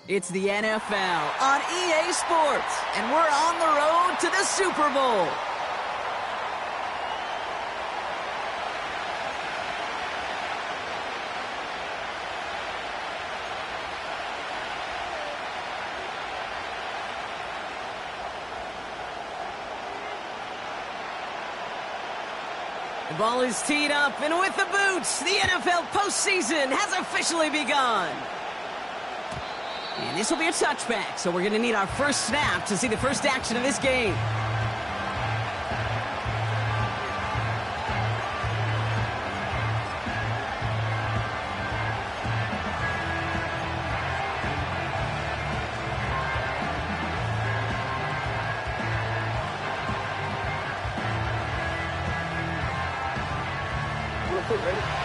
It's the NFL on EA Sports, and we're on the road to the Super Bowl. The ball is teed up, and with the boots, the NFL postseason has officially begun. And this will be a touchback, so we're going to need our first snap to see the first action of this game.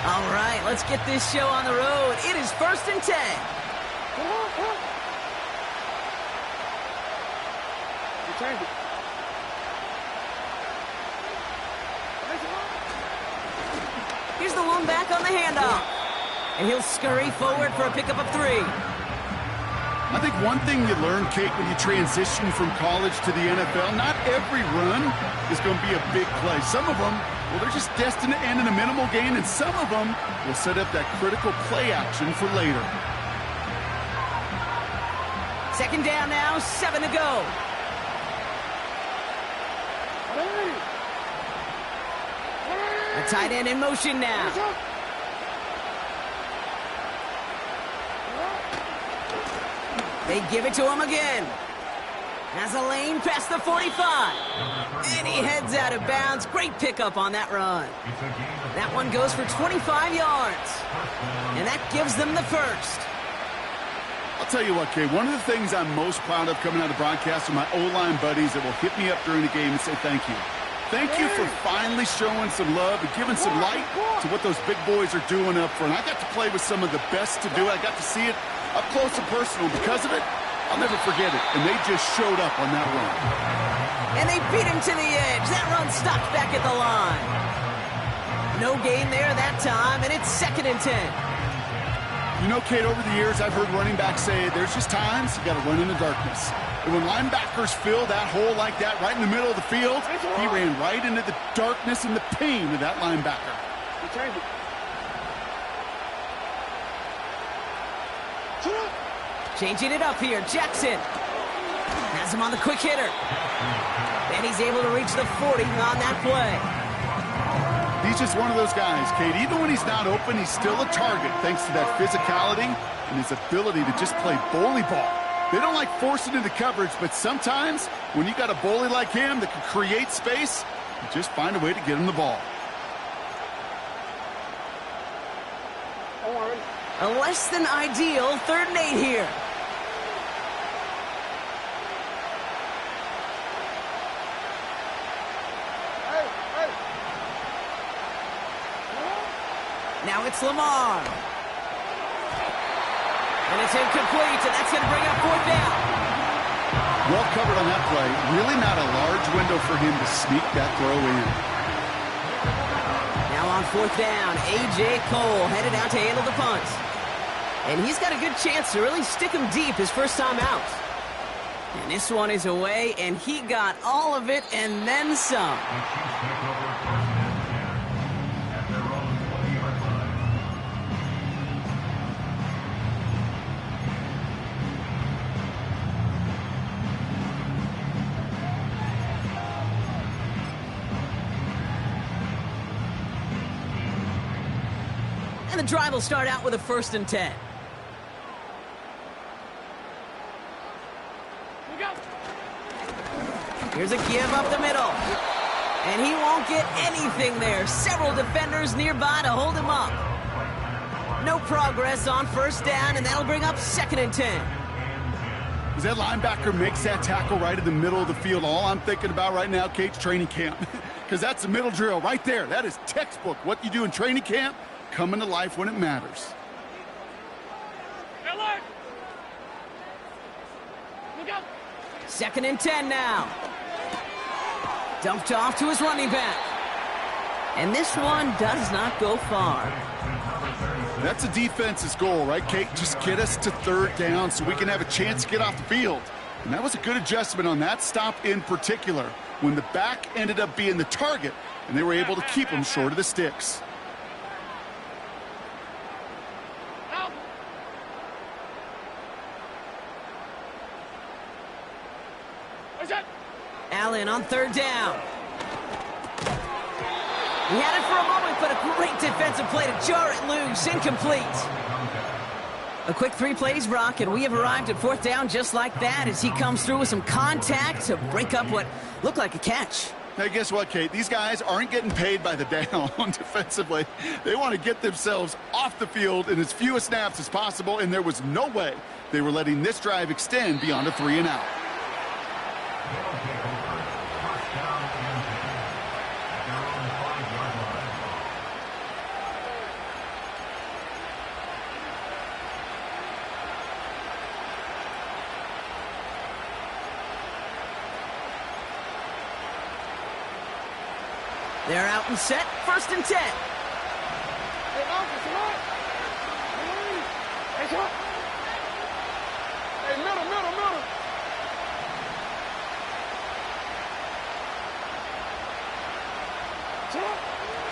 All right, let's get this show on the road. It is 1st and 10. Here's the lone back on the handoff. And he'll scurry forward for a pickup of 3. I think one thing you learn, Kate, when you transition from college to the NFL, not every run is going to be a big play. Some of them, well, they're just destined to end in a minimal gain, and some of them will set up that critical play action for later. 2nd down now, 7 to go. A tight end in motion now. They give it to him again. Has a lane past the 45. And he heads out of bounds. Great pickup on that run. That one goes for 25 yards. And that gives them the first. I'll tell you what, Kay, one of the things I'm most proud of coming out of broadcast are my O-line buddies that will hit me up during the game and say thank you. Thank you for finally showing some love and giving some light to what those big boys are doing up front. I got to play with some of the best to do it. I got to see it up close and personal. Because of it, I'll never forget it. And they just showed up on that run. And they beat him to the edge. That run stopped back at the line. No gain there that time, and it's 2nd and 10. You know, Kate, over the years, I've heard running backs say there's just times you got to run in the darkness. And when linebackers fill that hole like that right in the middle of the field, he ran right into the darkness and the pain of that linebacker. Changing it up here, Jackson has him on the quick hitter. And he's able to reach the 40 on that play. He's just one of those guys, Kate. Even when he's not open, he's still a target thanks to that physicality and his ability to just play bully ball. They don't like forcing into coverage, but sometimes when you got a bully like him that can create space, you just find a way to get him the ball. A less than ideal 3rd and 8 here. Now it's Lamar. And it's incomplete, and that's going to bring up 4th down. Well covered on that play. Really not a large window for him to sneak that throw in. Now on 4th down, A.J. Cole headed out to handle the punt. And he's got a good chance to really stick him deep his first time out. And this one is away, and he got all of it and then some. And the drive will start out with a 1st and 10. Here's a give up the middle. And he won't get anything there. Several defenders nearby to hold him up. No progress on 1st down, and that'll bring up 2nd and 10. As that linebacker makes that tackle right in the middle of the field, all I'm thinking about right now, Kate's training camp. Because that's the middle drill right there. That is textbook. What you do in training camp, coming to life when it matters. 2nd and 10 now. Dumped off to his running back. And this one does not go far. That's a defense's goal, right, Kate? Just get us to third down so we can have a chance to get off the field. And that was a good adjustment on that stop in particular, when the back ended up being the target, and they were able to keep him short of the sticks. Allen on third down. He had it for a moment, but a great defensive play to jar it loose. Incomplete. A quick 3 plays, Brock, and we have arrived at fourth down just like that as he comes through with some contact to break up what looked like a catch. Hey, guess what, Kate? These guys aren't getting paid by the down defensively. They want to get themselves off the field in as few snaps as possible, and there was no way they were letting this drive extend beyond a 3-and-out. They're out and set, 1st and 10.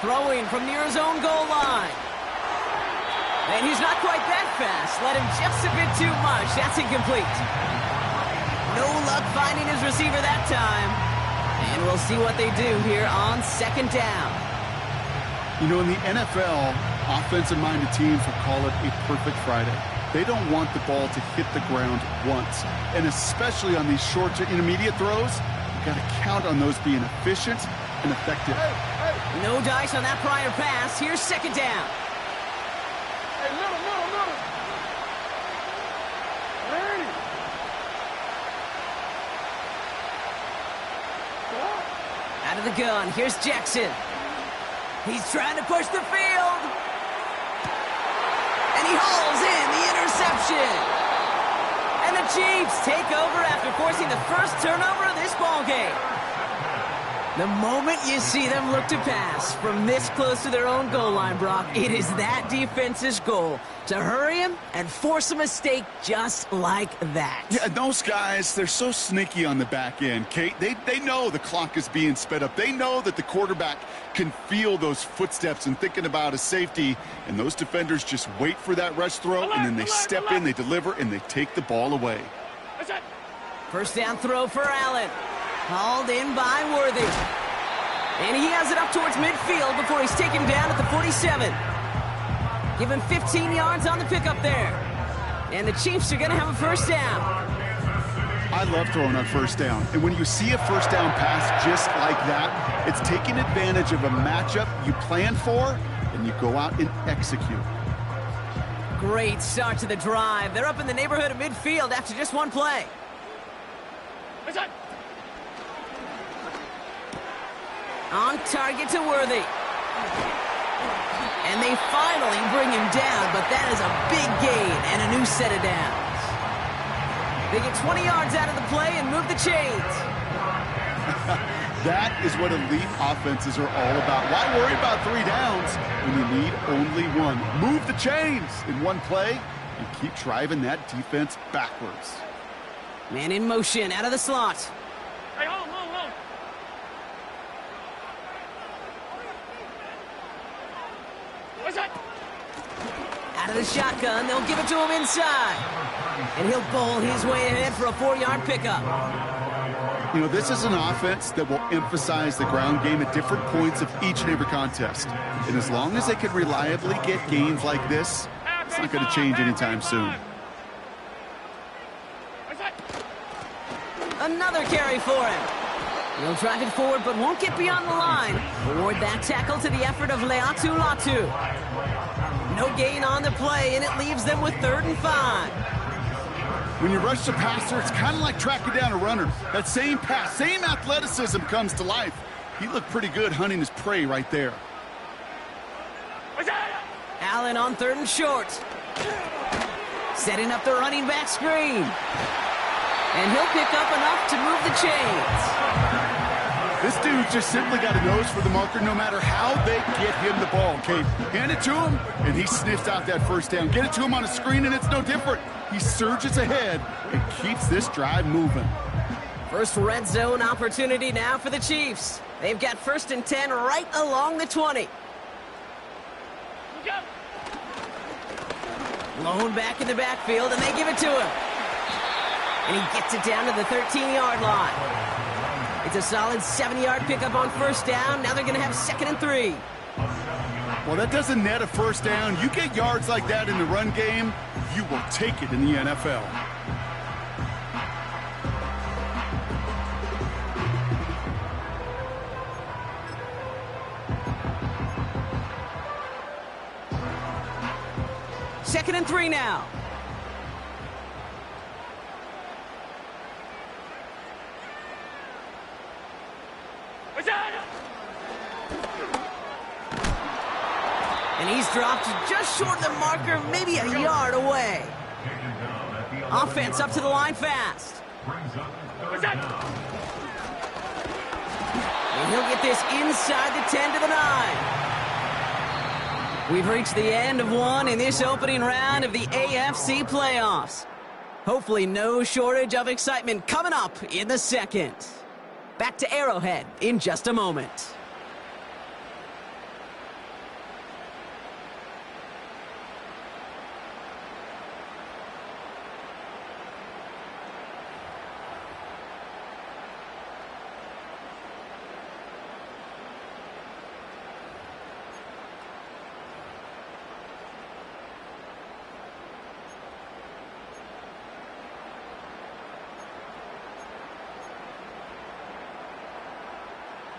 Throwing from near his own goal line. And he's not quite that fast. Let him just a bit too much. That's incomplete. No luck finding his receiver that time. And we'll see what they do here on 2nd down. You know, in the NFL, offensive-minded teams will call it a perfect Friday. They don't want the ball to hit the ground once. And especially on these short to intermediate throws, you've got to count on those being efficient and effective. No dice on that prior pass. Here's 2nd down. Out of the gun, here's Jackson. He's trying to push the field. And he hauls in the interception. And the Chiefs take over after forcing the first turnover of this ballgame. The moment you see them look to pass from this close to their own goal line, Brock, it is that defense's goal to hurry him and force a mistake just like that. Yeah, those guys, they're so sneaky on the back end, Kate. They know the clock is being sped up. They know that the quarterback can feel those footsteps and thinking about a safety, and those defenders just wait for that rush throw, and then they step in, they deliver, and they take the ball away. 1st down throw for Allen. Hauled in by Worthy. And he has it up towards midfield before he's taken down at the 47. Give him 15 yards on the pickup there. And the Chiefs are going to have a 1st down. I love throwing on 1st down. And when you see a 1st down pass just like that, it's taking advantage of a matchup you plan for, and you go out and execute. Great start to the drive. They're up in the neighborhood of midfield after just one play. On target to Worthy. And they finally bring him down, but that is a big gain and a new set of downs. They get 20 yards out of the play and move the chains. That is what elite offenses are all about. Why worry about 3 downs when you need only 1? Move the chains in one play and keep driving that defense backwards. Man in motion out of the slot. Hey, hold on. What's that? Out of the shotgun, they'll give it to him inside. And he'll bowl his way ahead for a 4-yard pickup. You know, this is an offense that will emphasize the ground game at different points of each and every contest. And as long as they can reliably get gains like this, it's not going to change anytime soon. Another carry for him. He'll drive it forward, but won't get beyond the line. Award that tackle to the effort of Leatu Latu. No gain on the play, and it leaves them with 3rd and 5. When you rush the passer, it's kind of like tracking down a runner. That same pass, same athleticism comes to life. He looked pretty good hunting his prey right there. Allen on 3rd and short. Setting up the running back screen. And he'll pick up enough to move the chains. This dude just simply got a nose for the marker no matter how they get him the ball. Okay, hand it to him, and he sniffs out that first down. Get it to him on a screen, and it's no different. He surges ahead and keeps this drive moving. First red zone opportunity now for the Chiefs. They've got 1st and 10 right along the 20. Blown back in the backfield, and they give it to him. And he gets it down to the 13-yard line. It's a solid 7-yard pickup on 1st down. Now they're going to have 2nd and 3. Well, that doesn't net a 1st down. You get yards like that in the run game, you will take it in the NFL. Second and 3 now. And he's dropped just short of the marker, maybe a yard away. Offense up to the line fast. And he'll get this inside the 10 to the 9. We've reached the end of one in this opening round of the AFC playoffs. Hopefully no shortage of excitement coming up in the second. Back to Arrowhead in just a moment.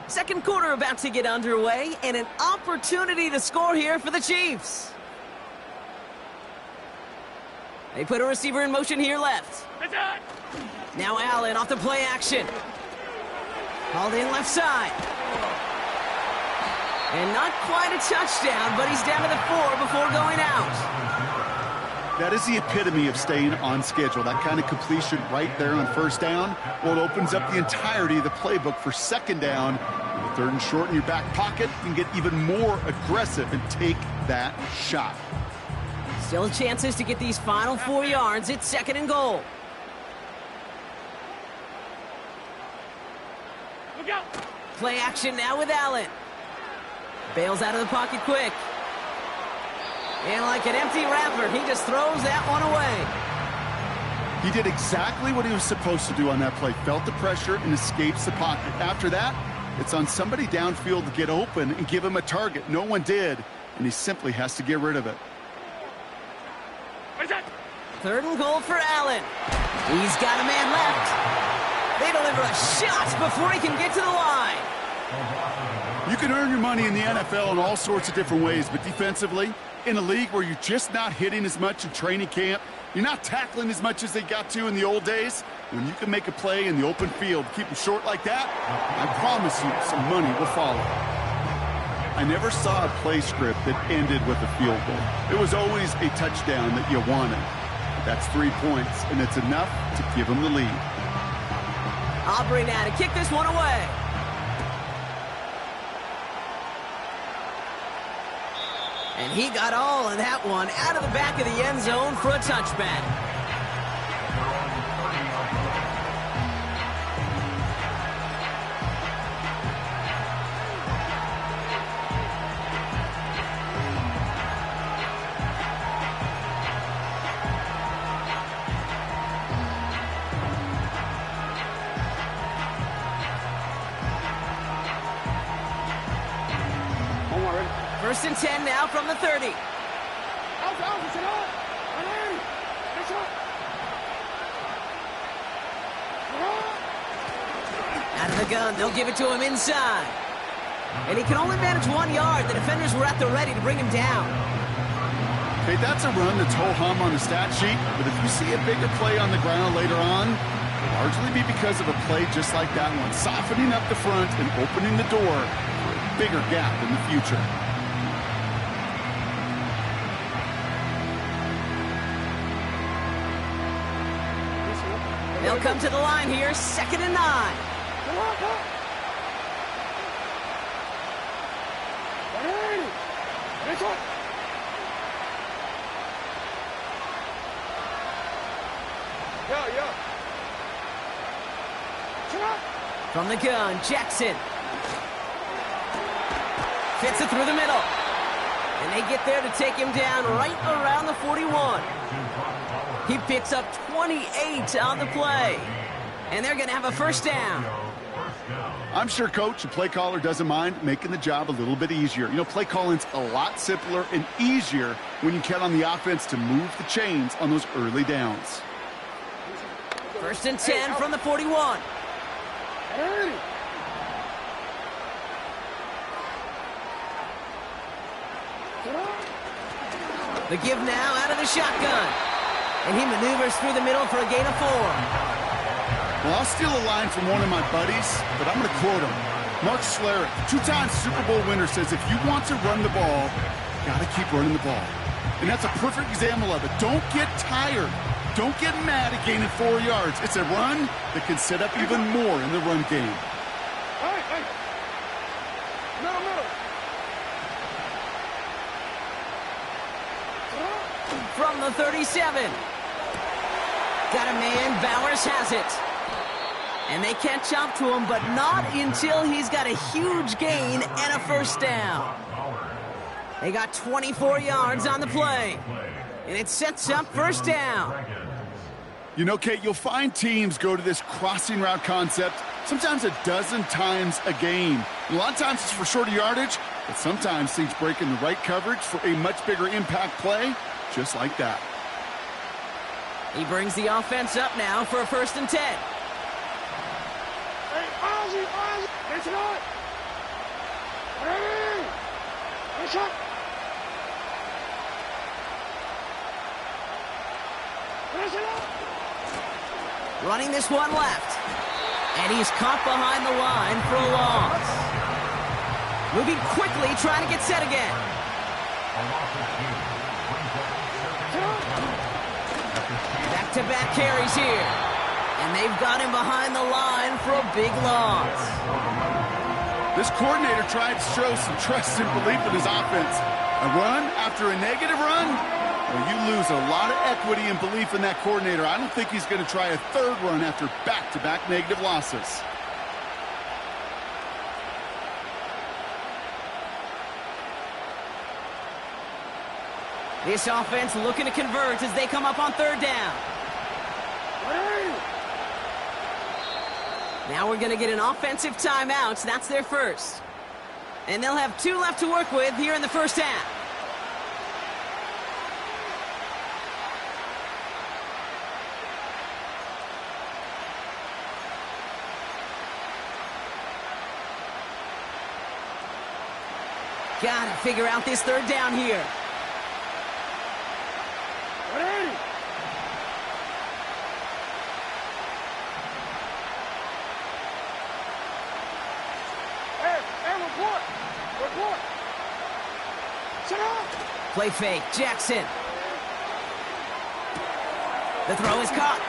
Second quarter about to get underway, and an opportunity to score here for the Chiefs. They put a receiver in motion here left. Now Allen off the play action. Called in left side. And not quite a touchdown, but he's down to the 4 before going out. That is the epitome of staying on schedule. That kind of completion right there on 1st down. Well, it opens up the entirety of the playbook for 2nd down. With 3rd and short in your back pocket, you can get even more aggressive and take that shot. Still chances to get these final 4 yards. It's 2nd and goal. Look out. Play action now with Allen. Bails out of the pocket quick. And like an empty wrapper, he just throws that one away. He did exactly what he was supposed to do on that play. Felt the pressure and escapes the pocket. After that, it's on somebody downfield to get open and give him a target. No one did, and he simply has to get rid of it. 3rd and goal for Allen. He's got a man left. They deliver a shot before he can get to the line. You can earn your money in the NFL in all sorts of different ways, but defensively, in a league where you're just not hitting as much in training camp, you're not tackling as much as they got to in the old days, when you can make a play in the open field, keep them short like that, I promise you some money will follow. I never saw a play script that ended with a field goal. It was always a touchdown that you wanted. That's 3 points, and it's enough to give them the lead. Aubrey now to kick this one away. And he got all of that one out of the back of the end zone for a touchback. First and 10 now from the 30. Out of the gun, they'll give it to him inside. And he can only manage 1 yard. The defenders were at the ready to bring him down. Okay, that's a run that's ho-hum on the stat sheet, but if you see a bigger play on the ground later on, it'll largely be because of a play just like that one, softening up the front and opening the door for a bigger gap in the future. They'll come to the line here, 2nd and 9. From the gun, Jackson. Fits it through the middle. And they get there to take him down right around the 41. He picks up 28 on the play. And they're going to have a first down. I'm sure coach and play caller doesn't mind making the job a little bit easier. You know, play calling's a lot simpler and easier when you count on the offense to move the chains on those early downs. First and 10 from the 41. The give now out of the shotgun. And he maneuvers through the middle for a gain of 4. Well, I'll steal a line from one of my buddies, but I'm going to quote him. Mark Schlereth, two-time Super Bowl winner, says if you want to run the ball, you got to keep running the ball. And that's a perfect example of it. Don't get tired. Don't get mad at gaining 4 yards. It's a run that can set up even more in the run game. From the 37. Got a man, Bowers has it. And they catch up to him, but not until he's got a huge gain and a first down. They got 24 yards on the play. And it sets up first down. You know, Kate, you'll find teams go to this crossing route concept sometimes a dozen times a game. A lot of times it's for shorter yardage, but sometimes things break in the right coverage for a much bigger impact play, just like that. He brings the offense up now for a first and 10. Running this one left. And he's caught behind the line for a loss. Moving quickly, trying to get set again. Back-to-back carries here. And they've got him behind the line for a big loss. This coordinator tried to show some trust and belief in his offense. A run after a negative run? Well, you lose a lot of equity and belief in that coordinator. I don't think he's going to try a third run after back-to-back negative losses. This offense looking to convert as they come up on third down. Now we're going to get an offensive timeout. That's their first. And they'll have 2 left to work with here in the first half. Gotta figure out this third down here. Play fake, Jackson. The throw is caught.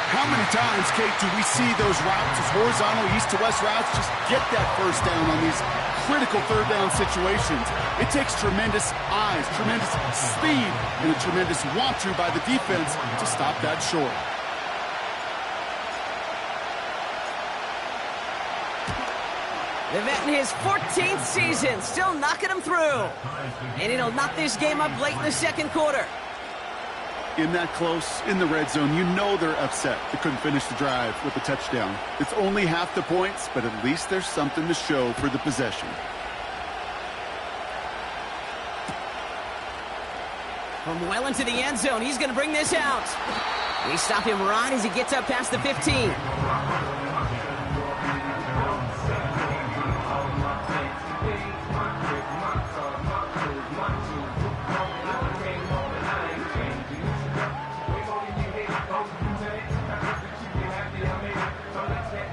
How many times, Kate, do we see those routes, those horizontal east-to-west routes, just get that first down on these critical third down situations? It takes tremendous eyes, tremendous speed, and a tremendous want-to by the defense to stop that short. The vet in his 14th season, still knocking him through. And it'll knock this game up late in the second quarter. In that close, in the red zone, you know they're upset they couldn't finish the drive with a touchdown. It's only half the points, but at least there's something to show for the possession. From well into the end zone, he's going to bring this out. They stop him right as he gets up past the 15.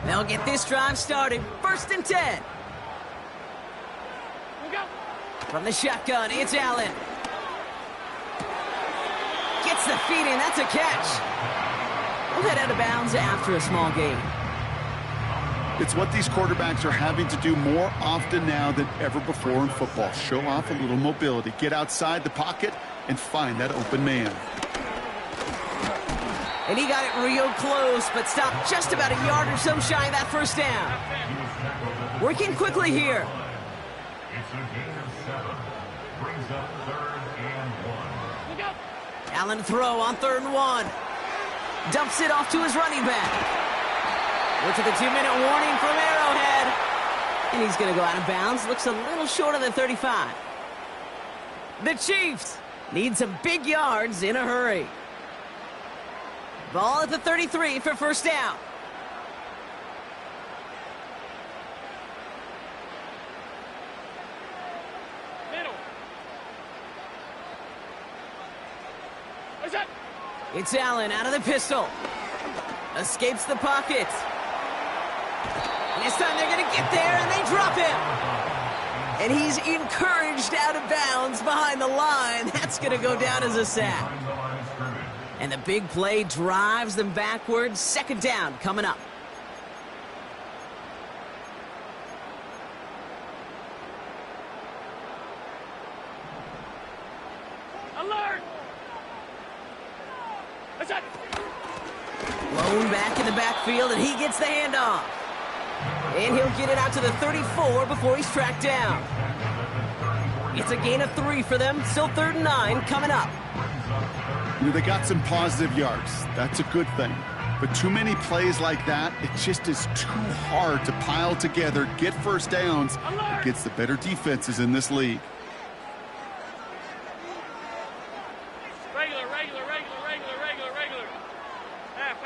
They'll get this drive started. First and 10. From the shotgun, it's Allen. Gets the feet in. That's a catch. We'll head out of bounds after a small gain. It's what these quarterbacks are having to do more often now than ever before in football. Show off a little mobility. Get outside the pocket and find that open man. And he got it real close, but stopped just about a yard or so shy of that first down. Working quickly here. It's a gain of 7. Brings up 3rd and 1. Allen throw on 3rd and 1. Dumps it off to his running back. We're to the 2-minute warning from Arrowhead. And he's going to go out of bounds. Looks a little short of the 35. The Chiefs need some big yards in a hurry. Ball at the 33 for first down. Middle. What's that? It's Allen out of the pistol. Escapes the pocket. And this time they're going to get there, and they drop him. And he's encouraged out of bounds behind the line. That's going to go down as a sack. And the big play drives them backwards. 2nd down coming up. Alert! What's that? Blown back in the backfield, and he gets the handoff. And he'll get it out to the 34 before he's tracked down. It's a gain of 3 for them. Still 3rd and 9 coming up. You know, they got some positive yards. That's a good thing. But too many plays like that, it just is too hard to pile together, get first downs against the better defenses in this league. Regular. Half.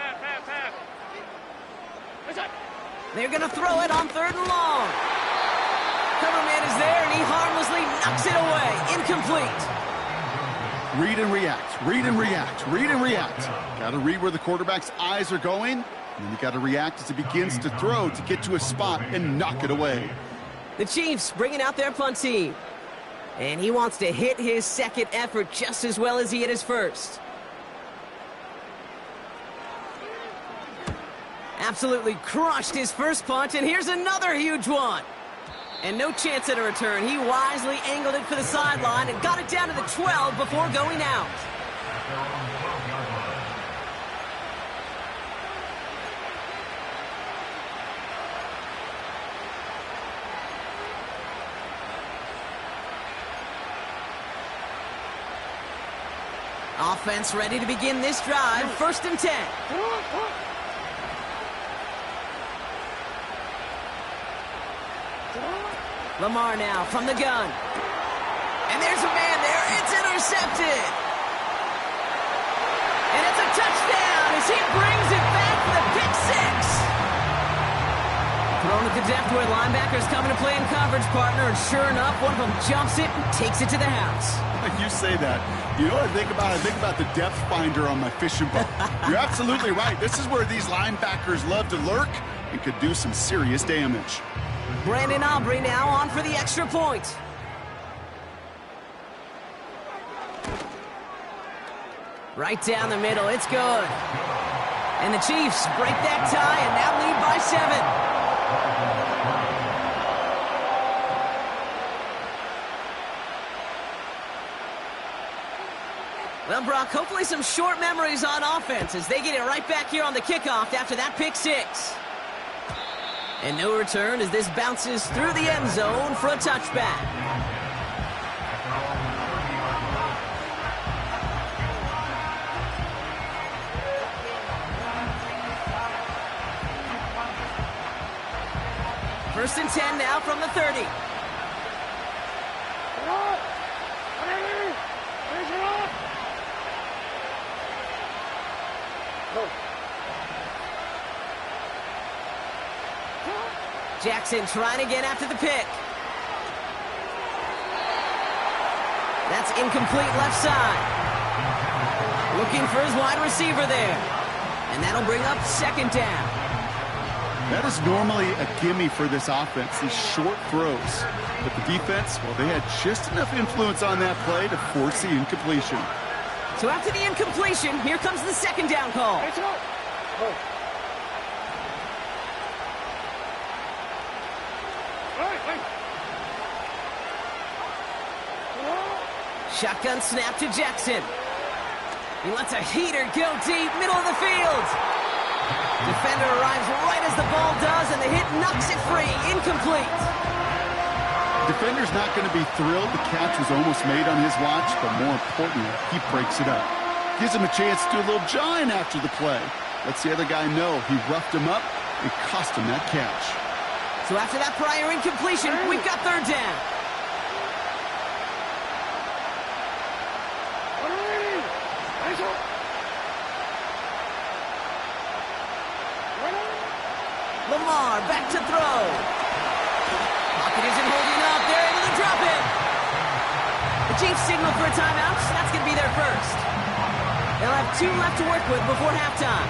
What's that? They're going to throw it on 3rd and long. Cover man is there, and he harmlessly knocks it away. Incomplete. Read and react. Got to read where the quarterback's eyes are going, and then you got to react as he begins to throw to get to a spot and knock it away. The Chiefs bringing out their punt team. And he wants to hit his 2nd effort just as well as he hit his 1st. Absolutely crushed his 1st punt, and here's another huge one. And no chance at a return. He wisely angled it for the sideline and got it down to the 12 before going out. Offense ready to begin this drive. 1st and 10. Lamar now from the gun. And there's a man there. It's intercepted. And it's a touchdown as he brings it back for the pick 6. Thrown at the depth where linebackers coming to play in coverage, partner. And sure enough, one of them jumps it and takes it to the house. You say that. You know what I think about? I think about the depth finder on my fishing boat. You're absolutely right. This is where these linebackers love to lurk and could do some serious damage. Brandon Aubrey now on for the extra point. Right down the middle, it's good. And the Chiefs break that tie and now lead by 7. Well, Brock, hopefully some short memories on offense as they get it right back here on the kickoff after that pick 6. And no return as this bounces through the end zone for a touchback. First and 10 now from the 30. Jackson trying again after the pick. That's incomplete left side. Looking for his wide receiver there. And that'll bring up 2nd down. That is normally a gimme for this offense, these short throws. But the defense, well, they had just enough influence on that play to force the incompletion. So after the incompletion, here comes the 2nd down call. Shotgun snap to Jackson. He lets a heater go deep, middle of the field. Defender arrives right as the ball does, and the hit knocks it free. Incomplete. Defender's not going to be thrilled the catch was almost made on his watch, but more importantly, he breaks it up. Gives him a chance to do a little jawing after the play. Lets the other guy know he roughed him up and cost him that catch. So after that prior incompletion, we've got third down. Lamar back to throw. Pocket isn't holding up. They're able to drop it. The Chiefs signal for a timeout. So that's going to be their first. They'll have 2 left to work with before halftime.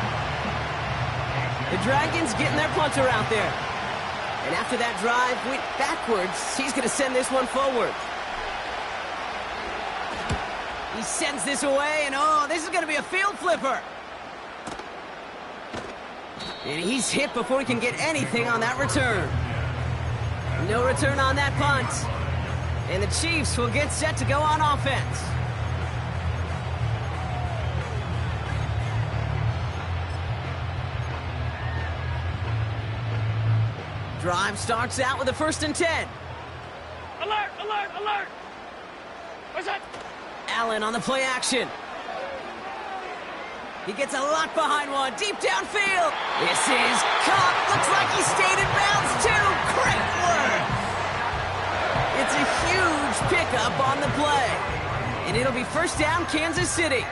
The Dragons getting their punter out there. And after that drive went backwards, he's going to send this one forward. He sends this away, and oh, this is going to be a field flipper. And he's hit before he can get anything on that return. No return on that punt. And the Chiefs will get set to go on offense. Drive starts out with a 1st and 10. Alert, alert, alert! What's that? Allen on the play action. He gets a lot behind one, deep downfield. This is caught. Looks like he stayed in bounds too. Great work. It's a huge pickup on the play. And it'll be 1st down, Kansas City.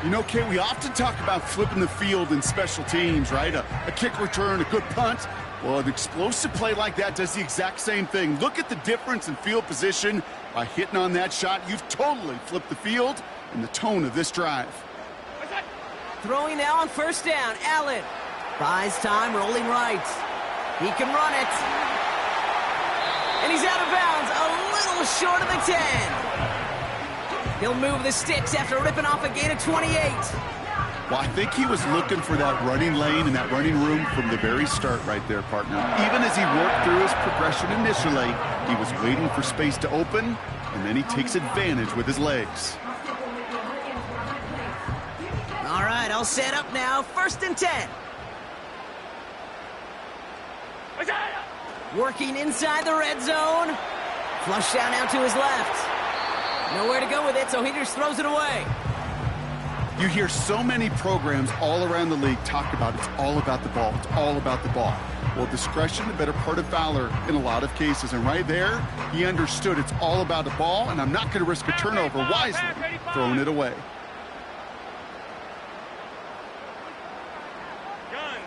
You know, Kay, we often talk about flipping the field in special teams, right? A kick return, a good punt. Well, an explosive play like that does the exact same thing. Look at the difference in field position. By hitting on that shot, you've totally flipped the field and the tone of this drive. Throwing now on 1st down, Allen. Buys time, rolling right. He can run it. And he's out of bounds, a little short of the 10. He'll move the sticks after ripping off a gain of 28. Well, I think he was looking for that running lane and that running room from the very start right there, partner. Even as he worked through his progression initially, he was waiting for space to open, and then he takes advantage with his legs. All right, I'll set up now. 1st and 10. Working inside the red zone. Flush down now to his left. Nowhere to go with it, so he just throws it away. You hear so many programs all around the league talk about it's all about the ball. It's all about the ball. Well, discretion, the better part of valor in a lot of cases. And right there, he understood it's all about the ball, and I'm not going to risk a turnover wisely, throwing it away. Gun.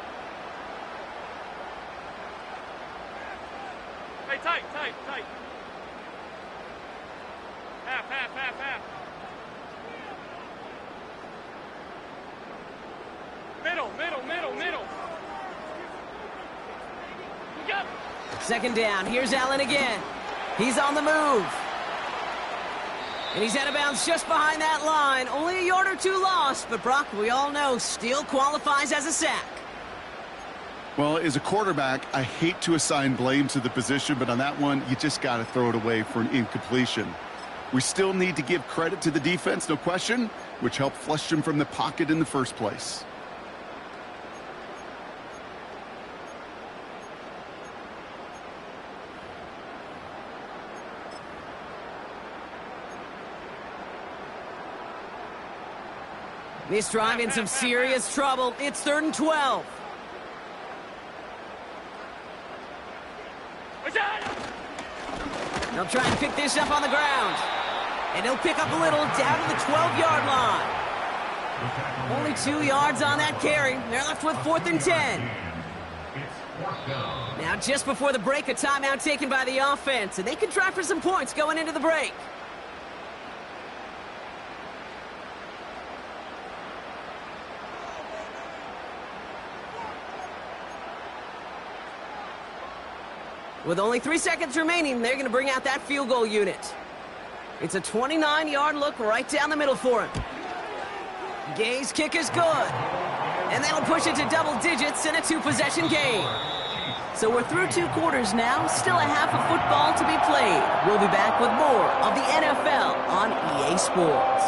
Hey, tight. Half. Middle. Yep. 2nd down. Here's Allen again. He's on the move. And he's out of bounds just behind that line. Only a yard or 2 lost, but Brock, we all know, still qualifies as a sack. Well, as a quarterback, I hate to assign blame to the position, but on that one, you just got to throw it away for an incompletion. We still need to give credit to the defense, no question, which helped flush him from the pocket in the first place. This drive in some serious trouble. It's 3rd and 12. They'll try and pick this up on the ground. And he'll pick up a little down to the 12-yard line. Only 2 yards on that carry. They're left with 4th and 10. Now, just before the break, a timeout taken by the offense. And they can try for some points going into the break. With only 3 seconds remaining, they're going to bring out that field goal unit. It's a 29-yard look right down the middle for him. Gay's kick is good. And that'll push it to double digits in a 2-possession game. So we're through 2 quarters now, still a half of football to be played. We'll be back with more of the NFL on EA Sports.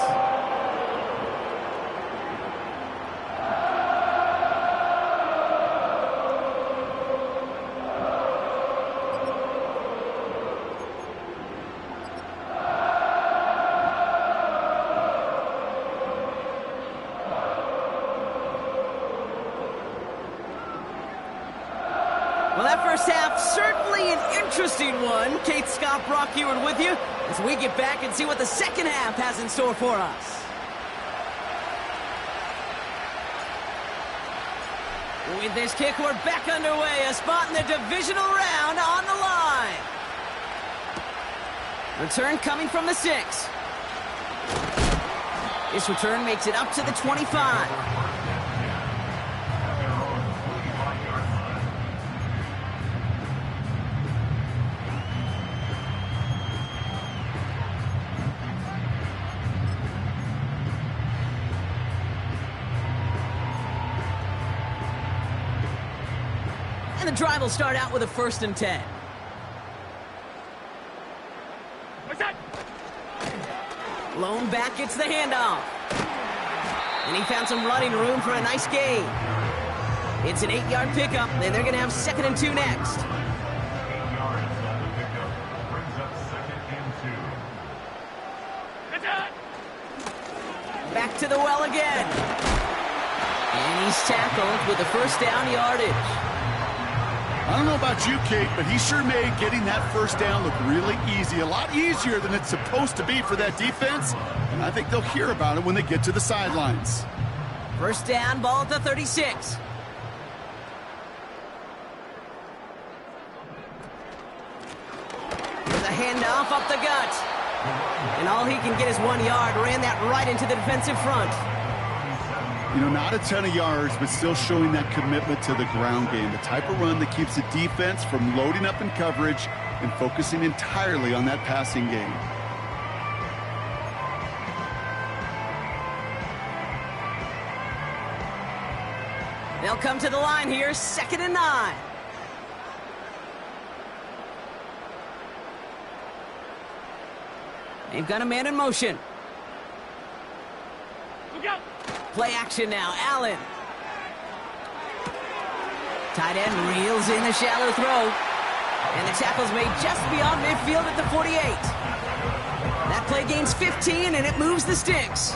Well, that first half, certainly an interesting one. Kate, Scott, Brock Ewart with you as we get back and see what the second half has in store for us. With this kick, we're back underway. A spot in the divisional round on the line. Return coming from the 6. This return makes it up to the 25. And the drive will start out with a 1st and 10. What's that? Lone back gets the handoff. And he found some running room for a nice gain. It's an 8-yard pickup, and they're going to have 2nd and 2 next. 8 yards on the pickup. Brings up 2nd and 2. It's on. Back to the well again. And he's tackled with the 1st down yardage. I don't know about you, Kate, but he sure made getting that 1st down look really easy. A lot easier than it's supposed to be for that defense. And I think they'll hear about it when they get to the sidelines. 1st down, ball at the 36. With a handoff up the gut. And all he can get is 1 yard. Ran that right into the defensive front. You know, not a ton of yards, but still showing that commitment to the ground game. The type of run that keeps the defense from loading up in coverage and focusing entirely on that passing game. They'll come to the line here, 2nd and 9. They've got a man in motion. Look out. Play action now, Allen. Tight end reels in the shallow throw. And the tackle's made just beyond midfield at the 48. That play gains 15, and it moves the sticks.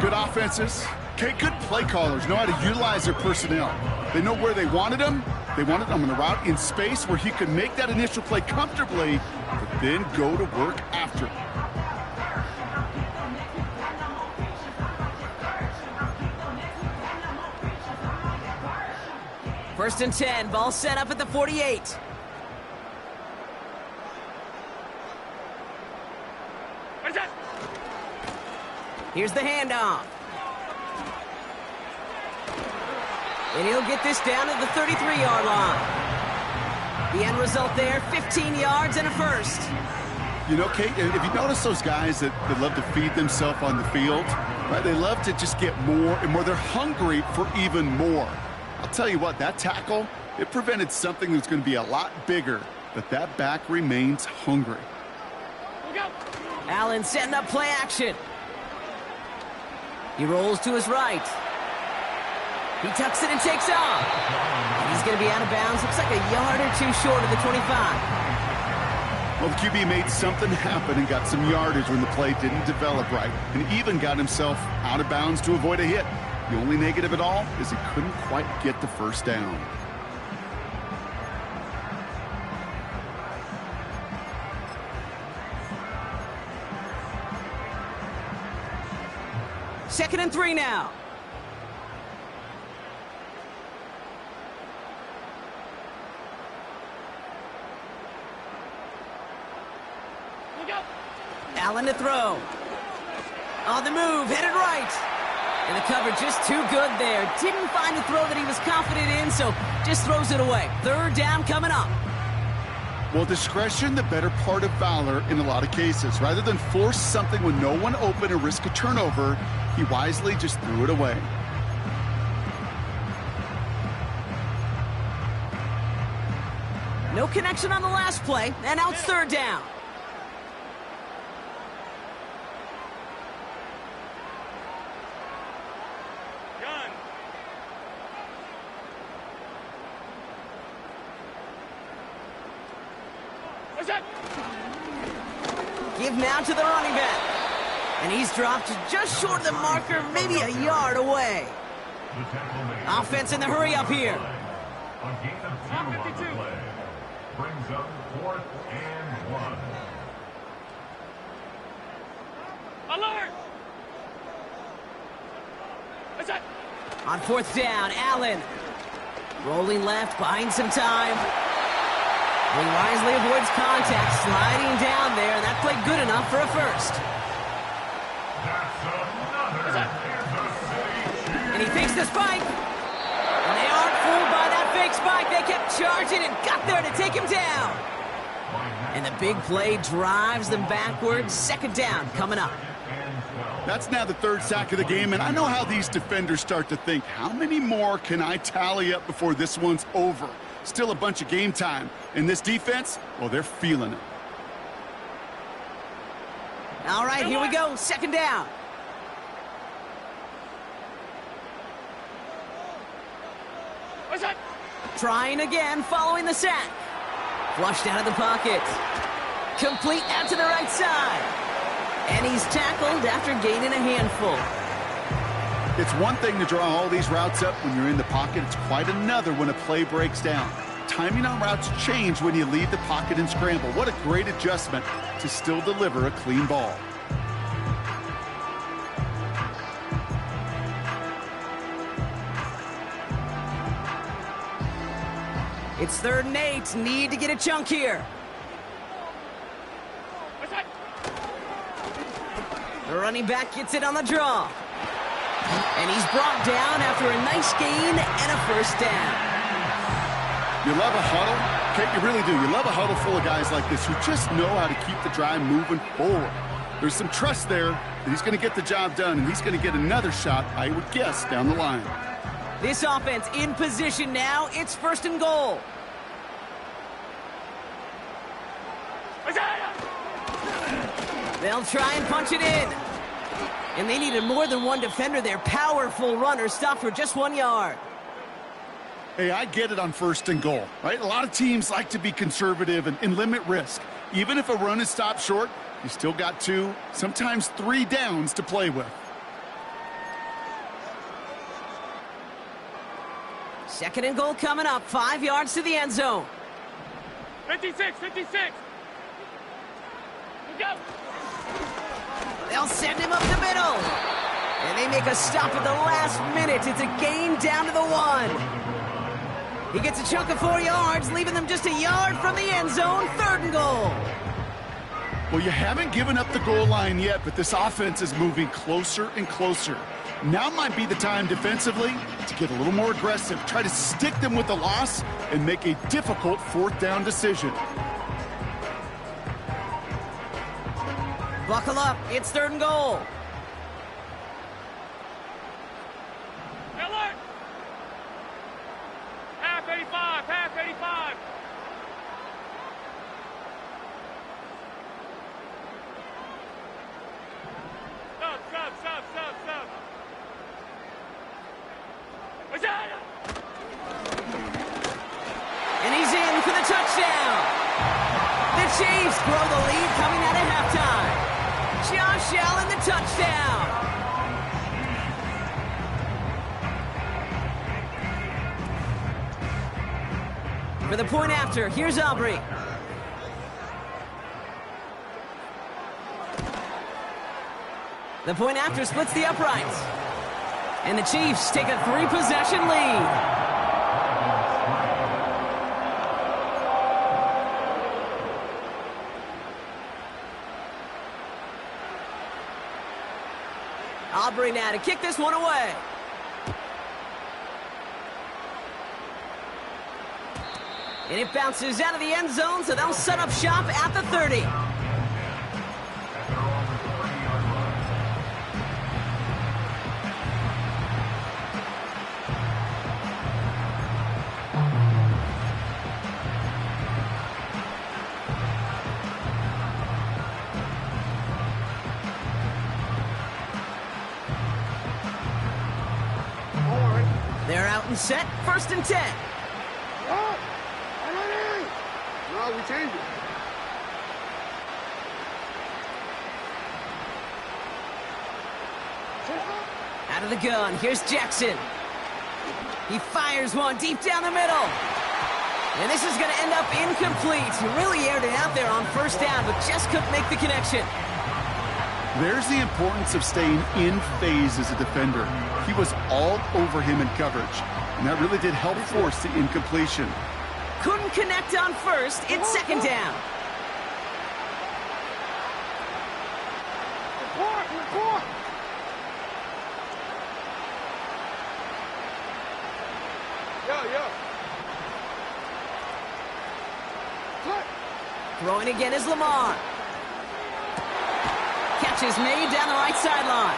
Good offenses. Okay, good play callers know how to utilize their personnel. They know where they wanted them. They wanted them on the route in space where he could make that initial play comfortably, but then go to work after. 1st and 10, ball set up at the 48. What's that? Here's the handoff. And he'll get this down to the 33-yard line. The end result there, 15 yards and a 1st. You know, Kate, if you notice those guys that love to feed themselves on the field, right? They love to just get more and more. They're hungry for even more. I'll tell you what, that tackle, it prevented something that's going to be a lot bigger, but that back remains hungry. Look out. Allen setting up play action. He rolls to his right. He tucks it and takes off. And he's going to be out of bounds. Looks like a yard or 2 short of the 25. Well, the QB made something happen and got some yardage when the play didn't develop right, and even got himself out of bounds to avoid a hit. The only negative at all is he couldn't quite get the 1st down. Second and 3 now. Look out. Allen to throw. On the move, headed right. And the cover just too good there. Didn't find the throw that he was confident in, so just throws it away. 3rd down coming up. Well, discretion, the better part of valor in a lot of cases. Rather than force something with no one open and risk a turnover, he wisely just threw it away. No connection on the last play, and now it's third down. Gun. What's that? Give now to the running back. And he's dropped just short of the marker, maybe a yard away. Offense in the hurry up here. A gain of 2 on the play. Brings up 4th and 1. Alert! What's that? On fourth down, Allen. Rolling left, buying some time. He wisely avoids contact, sliding down there, and that played good enough for a first. That's another Kansas City Chiefs. And he fakes the spike. And they aren't fooled by that fake spike. They kept charging and got there to take him down. And the big play drives them backwards. Second down coming up. That's now the third sack of the game, and I know how these defenders start to think, how many more can I tally up before this one's over? Still a bunch of game time. And this defense, well, they're feeling it. All right, here we go. Second down. What's that? Trying again, following the sack. Flushed out of the pocket. Complete out to the right side. And he's tackled after gaining a handful. It's one thing to draw all these routes up when you're in the pocket. It's quite another when a play breaks down. Timing on routes change when you leave the pocket and scramble. What a great adjustment to still deliver a clean ball. It's 3rd and 8. Need to get a chunk here. What's that? The running back gets it on the draw. And he's brought down after a nice gain and a first down. You love a huddle? Okay, you really do. You love a huddle full of guys like this who just know how to keep the drive moving forward. There's some trust there that he's going to get the job done, and he's going to get another shot, I would guess, down the line. This offense in position now. It's 1st and goal. What's that? They'll try and punch it in. And they needed more than one defender there. Powerful runner stopped for just 1 yard. Hey, I get it on 1st and goal, right? A lot of teams like to be conservative and limit risk. Even if a run is stopped short, you still got 2, sometimes 3 downs to play with. 2nd and goal coming up. 5 yards to the end zone. 56, 56. Go. They'll send him up the middle. And they make a stop at the last minute. It's a gain down to the 1. He gets a chunk of 4 yards, leaving them just a yard from the end zone. 3rd and goal. Well, you haven't given up the goal line yet, but this offense is moving closer and closer. Now might be the time defensively to get a little more aggressive, try to stick them with the loss, and make a difficult 4th down decision. Buckle up. It's 3rd and goal. Alert! Half 85, half 85. Stop. What's that? And he's in for the touchdown. The Chiefs grow the lead coming out of halftime. Josh Allen, the touchdown. For the point after, here's Aubrey. The point after splits the uprights. And the Chiefs take a 3-possession lead. Aubrey now to kick this one away. And it bounces out of the end zone, so they'll set up shop at the 30. out and set, 1st and 10. No, we changed it. Out of the gun, here's Jackson. He fires one deep down the middle. And this is going to end up incomplete. He really aired it out there on 1st down, but just couldn't make the connection. There's the importance of staying in phase as a defender. He was all over him in coverage, and that really did help force the incompletion. Couldn't connect on 1st. It's 2nd down. Report. Yo. Throwing again is Lamar. Catch is made down the right sideline.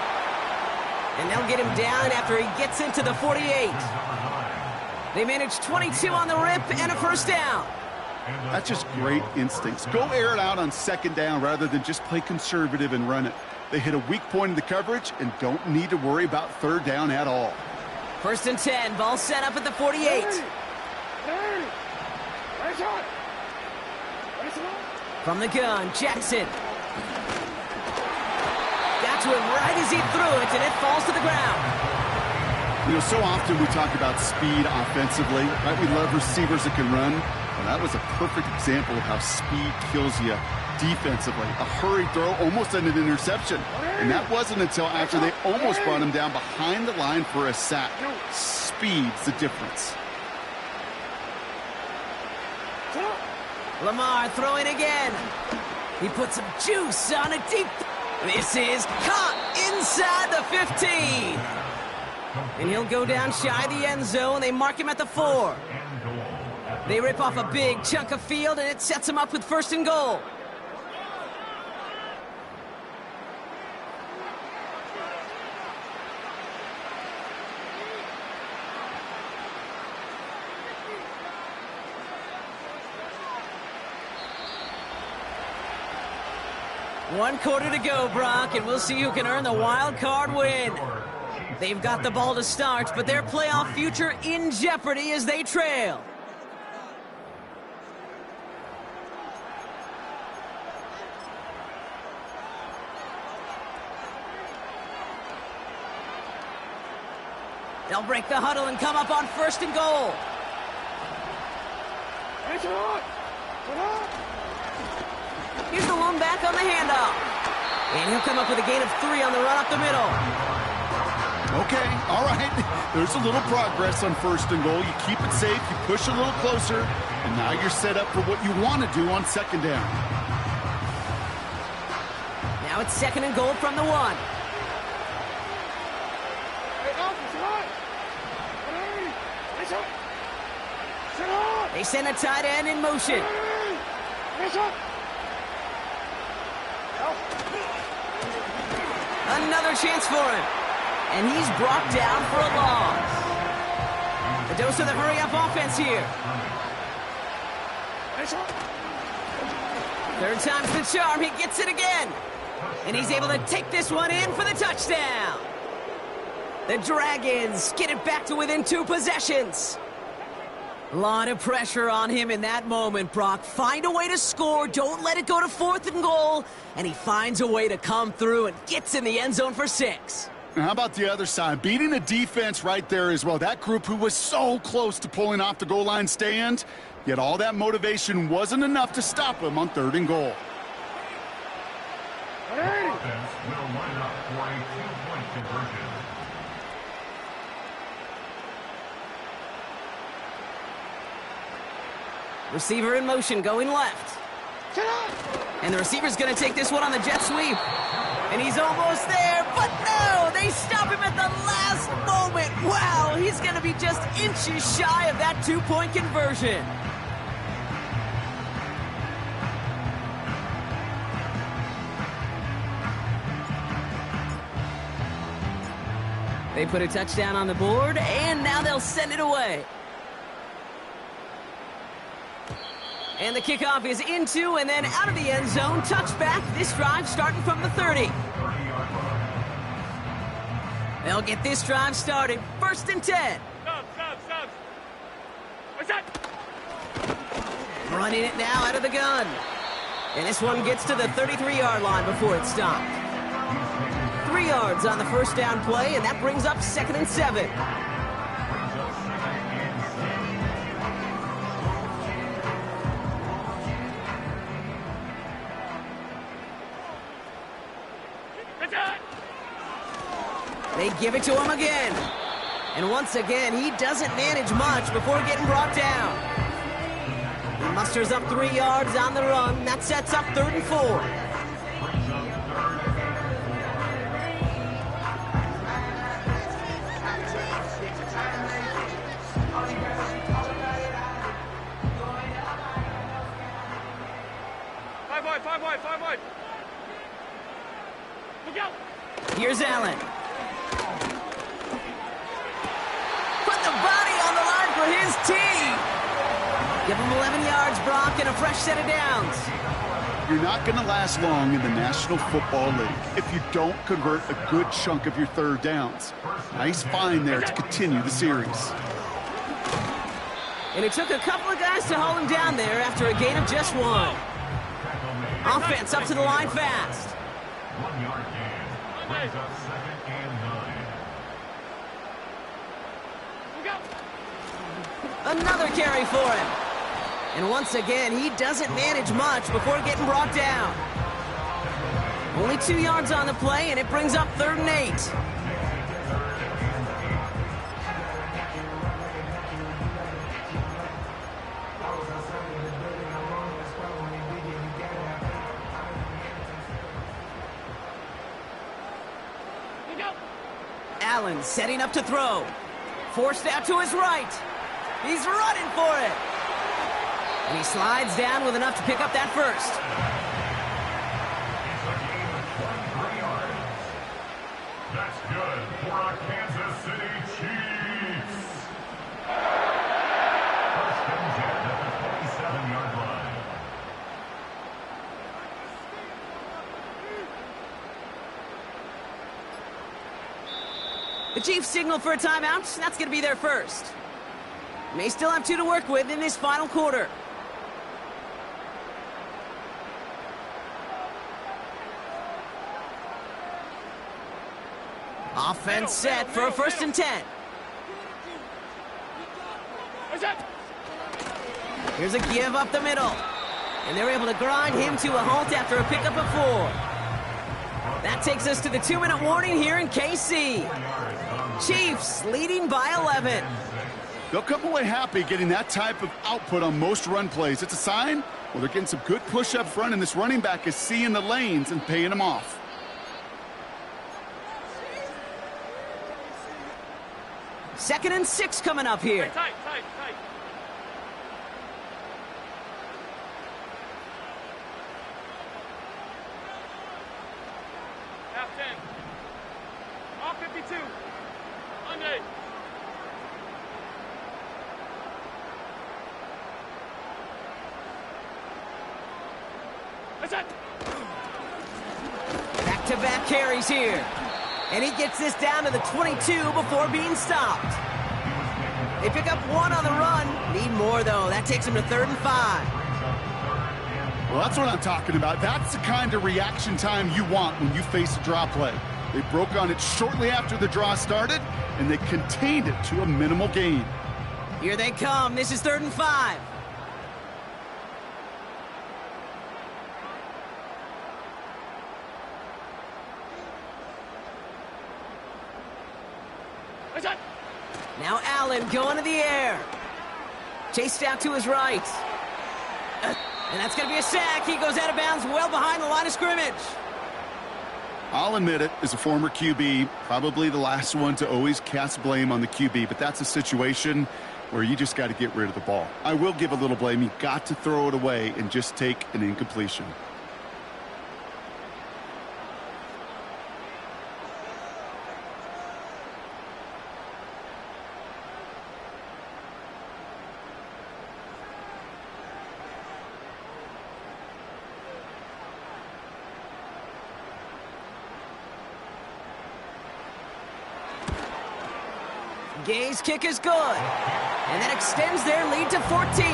And they'll get him down after he gets into the 48. They managed 22 on the rip and a 1st down. That's just great instincts. Go air it out on 2nd down rather than just play conservative and run it. They hit a weak point in the coverage and don't need to worry about 3rd down at all. 1st and 10, ball set up at the 48. From the gun, Jackson. Got to him right as he threw it, and it falls to the ground. You know, so often we talk about speed offensively, right? We love receivers that can run. Well, that was a perfect example of how speed kills you defensively. A hurried throw almost ended an interception. And that wasn't until after they almost brought him down behind the line for a sack. Speed's the difference. Lamar throwing again. He puts some juice on a deep. This is caught inside the 15. And he'll go down shy of the end zone. They mark him at the 4. They rip off a big chunk of field, and it sets him up with 1st and goal. One quarter to go, Brock, and we'll see who can earn the wild card win. They've got the ball to start, but their playoff future in jeopardy as they trail. They'll break the huddle and come up on 1st and goal. Here's the one back on the handoff. And he'll come up with a gain of 3 on the run up the middle. Okay, all right. There's a little progress on 1st and goal. You keep it safe, you push a little closer, and now you're set up for what you want to do on 2nd down. Now it's 2nd and goal from the 1. They send a tight end in motion. Another chance for him. And he's brought down for a loss. A dose of the hurry-up offense here. 3rd time's the charm. He gets it again. And he's able to take this one in for the touchdown. The Dragons get it back to within 2 possessions. A lot of pressure on him in that moment, Brock. Find a way to score. Don't let it go to 4th and goal. And he finds a way to come through and gets in the end zone for 6. Now, how about the other side? Beating the defense right there as well. That group who was so close to pulling off the goal line stand, yet all that motivation wasn't enough to stop him on 3rd and goal. Offense will line up for a 2-point conversion. Receiver in motion, going left. And the receiver's going to take this one on the jet sweep. And he's almost there, but no! They stop him at the last moment. Wow, he's going to be just inches shy of that 2-point conversion. They put a touchdown on the board, and now they'll send it away. And the kickoff is into and then out of the end zone. Touchback. This drive starting from the 30. They'll get this drive started. 1st and 10. Stop. Subs. What's that? Running it now out of the gun. And this one gets to the 33-yard line before it's stopped. 3 yards on the first down play, and that brings up 2nd and 7. They give it to him again. And once again, he doesn't manage much before getting brought down. He musters up 3 yards on the run. That sets up 3rd and 4. Five wide. Look out. Here's Allen. Put the body on the line for his team. Give him 11 yards, Brock, and a fresh set of downs. You're not going to last long in the National Football League if you don't convert a good chunk of your 3rd downs. Nice find there to continue the series. And it took a couple of guys to hold him down there after a gain of just 1. Offense up to the line fast. 1 yard gain. Brings up 2nd and 9. Another carry for him. And once again, he doesn't manage much before getting brought down. Only 2 yards on the play, and it brings up 3rd and 8. Allen setting up to throw. Forced out to his right. He's running for it. And he slides down with enough to pick up that first. That's good for our Kansas City Chiefs. 1st and 10 at the 27-yard line. The Chiefs signal for a timeout. That's going to be their first. May still have 2 to work with in this final quarter. Offense set for a 1st and 10. What's that? Here's a give up the middle. And they're able to grind him to a halt after a pickup of 4. That takes us to the 2-minute warning here in KC. Chiefs leading by 11. They'll come away happy getting that type of output on most run plays. It's a sign, well, they're getting some good push up front, and this running back is seeing the lanes and paying them off. Second and 6 coming up here. Tight. Half 10. Off 52. Monday. What's that? Back-to-back carries here. And he gets this down to the 22 before being stopped. They pick up 1 on the run. Need more, though. That takes him to 3rd and 5. Well, that's what I'm talking about. That's the kind of reaction time you want when you face a draw play. They broke on it shortly after the draw started, and they contained it to a minimal gain. Here they come. This is 3rd and 5. What's that? Now Allen going to the air. Chased out to his right. And that's going to be a sack. He goes out of bounds well behind the line of scrimmage. I'll admit it, as a former QB, probably the last one to always cast blame on the QB, but that's a situation where you just got to get rid of the ball. I will give a little blame. You got to throw it away and just take an incompletion. Gay's kick is good. And that extends their lead to 14.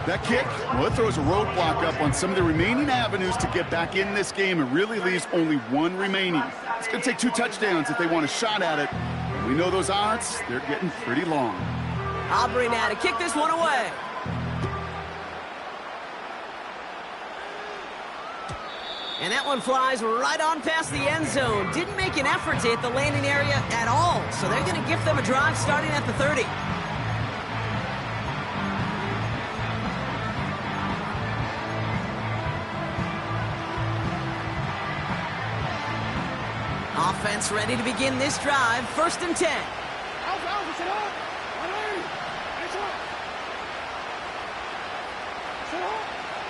That kick, well, it throws a roadblock up on some of the remaining avenues to get back in this game and really leaves only one remaining. It's going to take 2 touchdowns if they want a shot at it. And we know those odds, they're getting pretty long. Aubrey now to kick this one away. And that one flies right on past the end zone. Didn't make an effort to hit the landing area at all. So they're going to give them a drive starting at the 30. Offense ready to begin this drive. 1st and 10.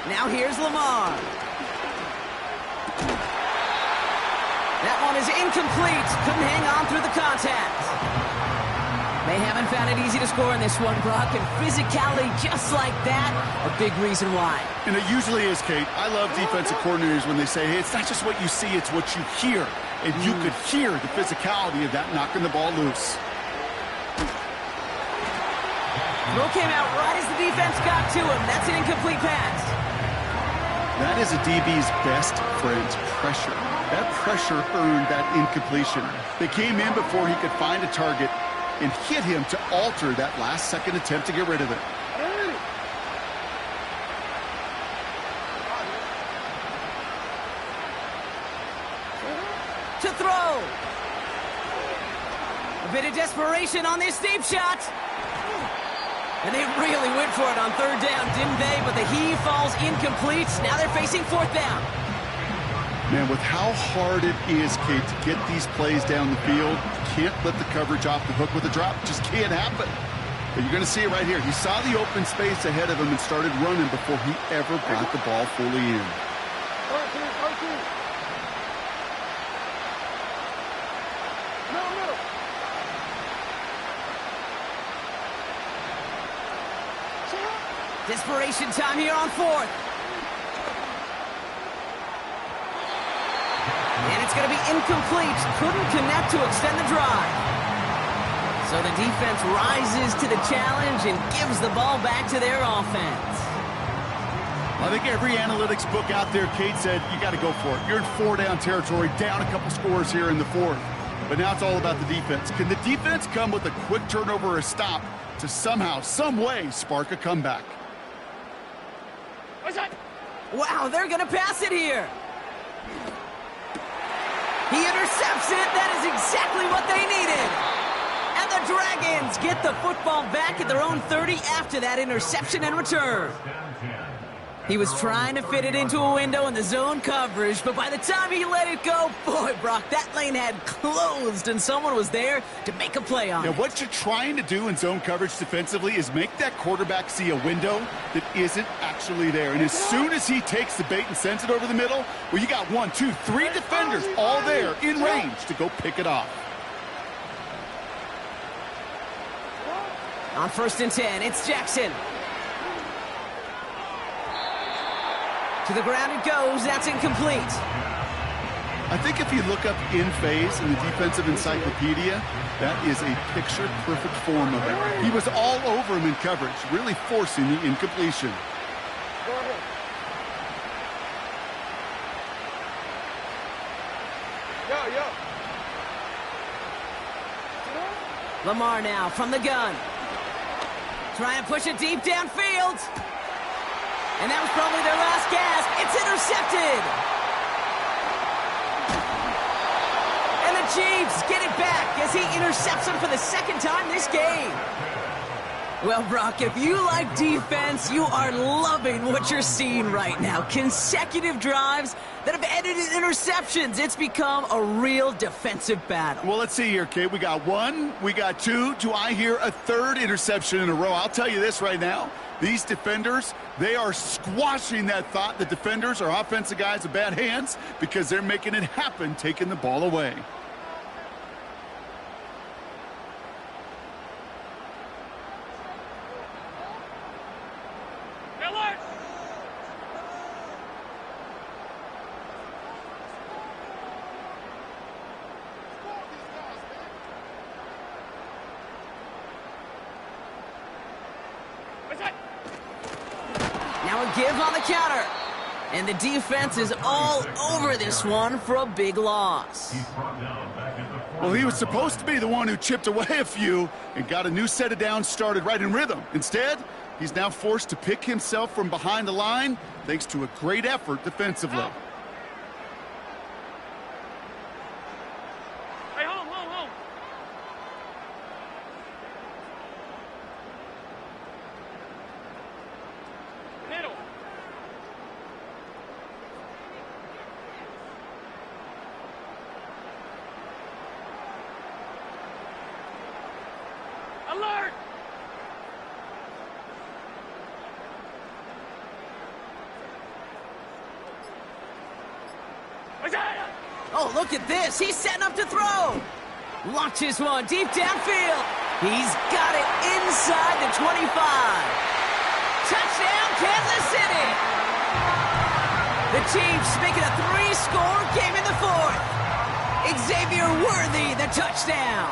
Now here's Lamar. That one is incomplete. Couldn't hang on through the contact. They haven't found it easy to score in this one, Brock, and physicality just like that, a big reason why. And it usually is, Kate. I love defensive coordinators when they say, hey, it's not just what you see, it's what you hear. And you could hear the physicality of that knocking the ball loose. Throw came out right as the defense got to him. That's an incomplete pass. That is a DB's best friend, pressure. That pressure earned that incompletion. They came in before he could find a target and hit him to alter that last-second attempt to get rid of it. To throw. A bit of desperation on this deep shot. And they really went for it on 3rd down, didn't they? But the heave falls incomplete. Now they're facing 4th down. Man, with how hard it is, Kate, to get these plays down the field, you can't let the coverage off the hook with a drop. It just can't happen. But you're going to see it right here. He saw the open space ahead of him and started running before he ever brought the ball fully in. Desperation time here on 4th. And it's going to be incomplete. Couldn't connect to extend the drive. So the defense rises to the challenge and gives the ball back to their offense. I think every analytics book out there, Kate, said you got to go for it. You're in 4-down territory, down a couple scores here in the 4th. But now it's all about the defense. Can the defense come with a quick turnover or a stop to somehow, some way, spark a comeback? Wow, they're going to pass it here. He intercepts it. That is exactly what they needed. And the Dragons get the football back at their own 30 after that interception and return. He was trying to fit it into a window in the zone coverage, but by the time he let it go, boy, Brock, that lane had closed, and someone was there to make a play on it. Now, what you're trying to do in zone coverage defensively is make that quarterback see a window that isn't actually there. And as soon as he takes the bait and sends it over the middle, well, you got 1, 2, 3 defenders all there in range to go pick it off. On 1st and 10, it's Jackson. To the ground it goes. That's incomplete. I think if you look up in phase in the defensive encyclopedia, that is a picture-perfect form of it. He was all over him in coverage, really forcing the incompletion. Lamar now from the gun. Trying to push it deep downfield. And that was probably their last gasp. It's intercepted. And the Chiefs get it back as he intercepts him for the 2nd time this game. Well, Brock, if you like defense, you are loving what you're seeing right now. Consecutive drives that have ended in interceptions. It's become a real defensive battle. Well, let's see here, Kate. We got 1, we got 2. Do I hear a 3rd interception in a row? I'll tell you this right now. These defenders, they are squashing that thought that defenders are offensive guys with bad hands because they're making it happen, taking the ball away. Now a give on the counter. And the defense is all over this one for a big loss. Well, he was supposed to be the one who chipped away a few and got a new set of downs started right in rhythm. Instead, he's now forced to pick himself from behind the line thanks to a great effort defensively. Hey, home, home, home. Middle. Alert! Oh, look at this. He's setting up to throw. Launches one deep downfield. He's got it inside the 25. Touchdown, Kansas City. The Chiefs make it a 3-score game in the fourth. Xavier Worthy, the touchdown.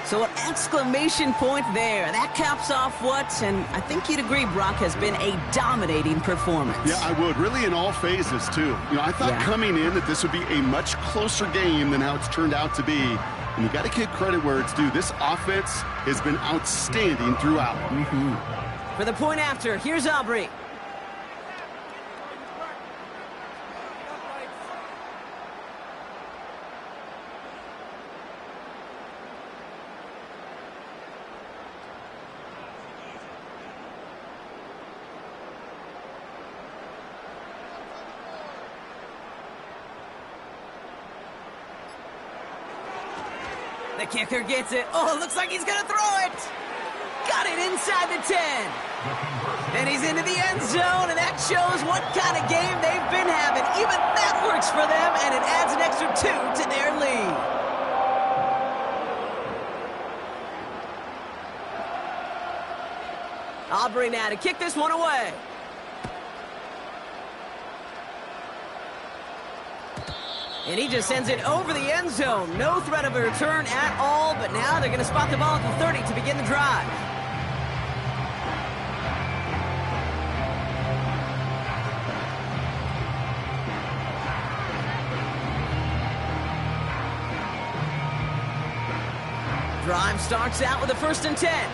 So an exclamation point there. That caps off what, and I think you'd agree, Brock, has been a dominating performance. Yeah, I would. Really in all phases, too. You know, I thought coming in that this would be a much closer game than how it's turned out to be. And you got to give credit where it's due. This offense has been outstanding throughout. For the point after, here's Aubrey. The kicker gets it. Oh, it looks like he's going to throw it. Got it inside the 10. And he's into the end zone, and that shows what kind of game they've been having. Even that works for them, and it adds an extra 2 to their lead. Aubrey now to kick this one away. And he just sends it over the end zone. No threat of a return at all, but now they're going to spot the ball at the 30 to begin the drive. Drive starts out with a 1st and 10.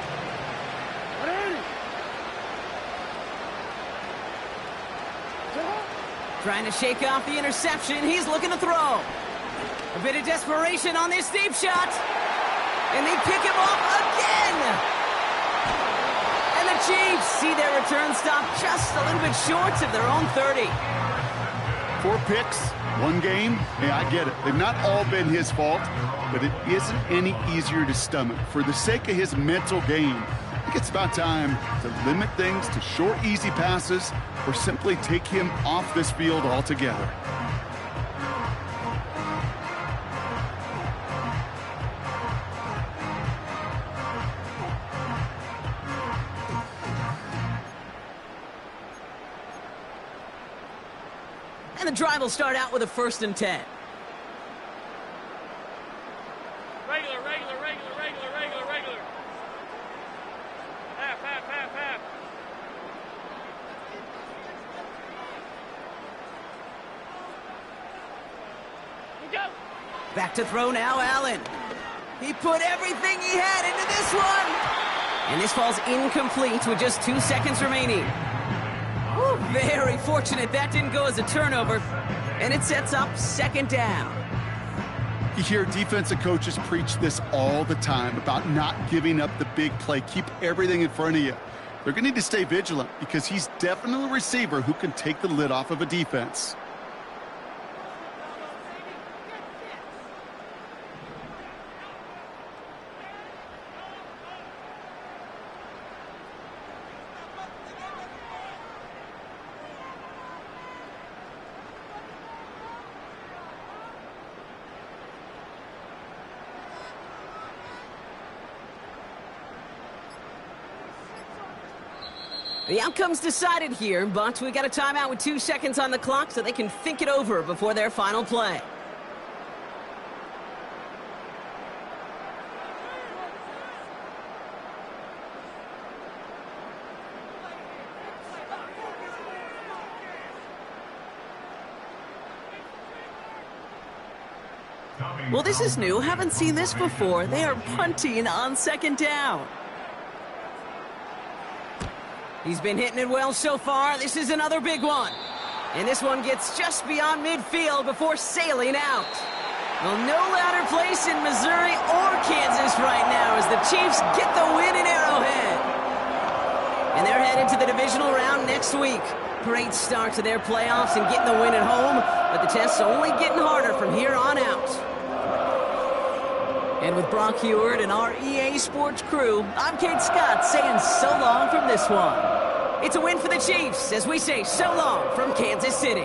Trying to shake off the interception. He's looking to throw. A bit of desperation on this deep shot. And they pick him off again. And the Chiefs see their return stop just a little bit short of their own 30. 4 picks, 1 game. Hey, I get it. They've not all been his fault, but it isn't any easier to stomach. For the sake of his mental game, I think it's about time to limit things to short, easy passes or simply take him off this field altogether. And the drive will start out with a 1st and 10. Regular, regular, regular, regular, regular, regular. Half, half, half, half. Go. Back to throw now, Allen. He put everything he had into this one. And this falls incomplete with just 2 seconds remaining. Ooh, very fortunate that didn't go as a turnover. And it sets up 2nd down. You hear defensive coaches preach this all the time about not giving up the big play. Keep everything in front of you. They're going to need to stay vigilant because he's definitely a receiver who can take the lid off of a defense. The outcome's decided here, but we got a timeout with 2 seconds on the clock so they can think it over before their final play. Well, this is new. Haven't seen this before. They are punting on second down. He's been hitting it well so far. This is another big one. And this one gets just beyond midfield before sailing out. Well, no louder place in Missouri or Kansas right now as the Chiefs get the win in Arrowhead. And they're headed to the divisional round next week. Great start to their playoffs and getting the win at home, but the test's only getting harder from here on out. And with Brock Heward and our EA Sports crew, I'm Kate Scott saying so long from this one. It's a win for the Chiefs as we say so long from Kansas City.